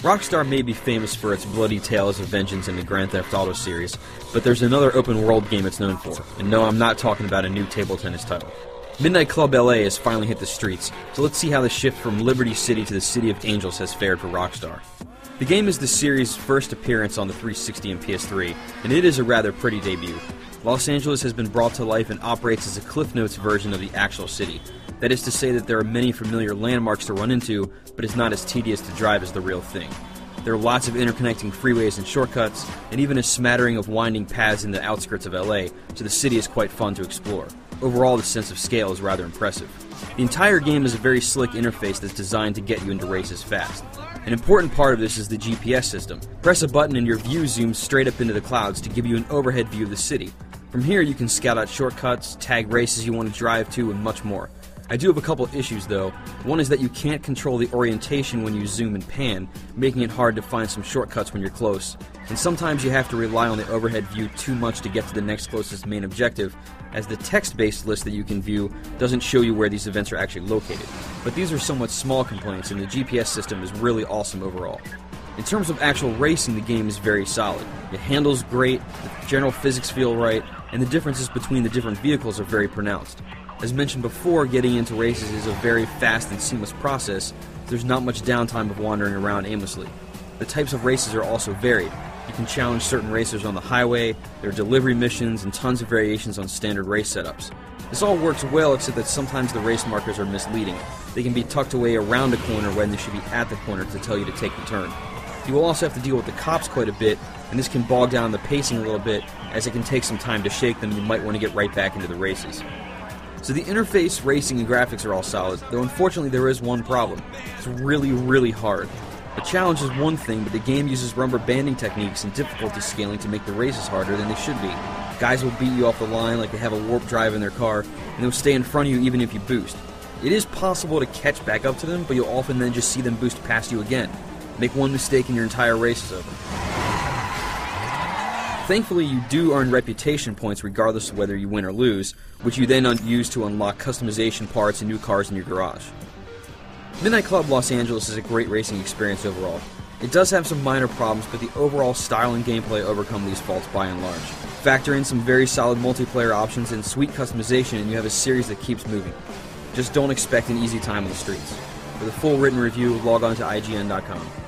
Rockstar may be famous for its bloody tales of vengeance in the Grand Theft Auto series, but there's another open-world game it's known for, and no, I'm not talking about a new table tennis title. Midnight Club LA has finally hit the streets, so let's see how the shift from Liberty City to the City of Angels has fared for Rockstar. The game is the series' first appearance on the 360 and PS3, and it is a rather pretty debut. Los Angeles has been brought to life and operates as a Cliff Notes version of the actual city. That is to say that there are many familiar landmarks to run into, but it's not as tedious to drive as the real thing. There are lots of interconnecting freeways and shortcuts, and even a smattering of winding paths in the outskirts of LA, so the city is quite fun to explore. Overall, the sense of scale is rather impressive. The entire game is a very slick interface that's designed to get you into races fast. An important part of this is the GPS system. Press a button and your view zooms straight up into the clouds to give you an overhead view of the city. From here you can scout out shortcuts, tag races you want to drive to, and much more. I do have a couple issues though. One is that you can't control the orientation when you zoom and pan, making it hard to find some shortcuts when you're close. And sometimes you have to rely on the overhead view too much to get to the next closest main objective, as the text-based list that you can view doesn't show you where these events are actually located. But these are somewhat small complaints, and the GPS system is really awesome overall. In terms of actual racing, the game is very solid. It handles great, the general physics feel right, and the differences between the different vehicles are very pronounced. As mentioned before, getting into races is a very fast and seamless process. There's not much downtime of wandering around aimlessly. The types of races are also varied. You can challenge certain racers on the highway, there are delivery missions, and tons of variations on standard race setups. This all works well, except that sometimes the race markers are misleading. They can be tucked away around a corner when they should be at the corner to tell you to take the turn. You will also have to deal with the cops quite a bit, and this can bog down the pacing a little bit, as it can take some time to shake them and you might want to get right back into the races. So the interface, racing, and graphics are all solid, though unfortunately there is one problem. It's really hard. The challenge is one thing, but the game uses rubber banding techniques and difficulty scaling to make the races harder than they should be. Guys will beat you off the line like they have a warp drive in their car, and they'll stay in front of you even if you boost. It is possible to catch back up to them, but you'll often then just see them boost past you again. Make one mistake and your entire race is over. Thankfully, you do earn reputation points regardless of whether you win or lose, which you then use to unlock customization parts and new cars in your garage. Midnight Club Los Angeles is a great racing experience overall. It does have some minor problems, but the overall style and gameplay overcome these faults by and large. Factor in some very solid multiplayer options and sweet customization and you have a series that keeps moving. Just don't expect an easy time on the streets. For the full written review, log on to IGN.com.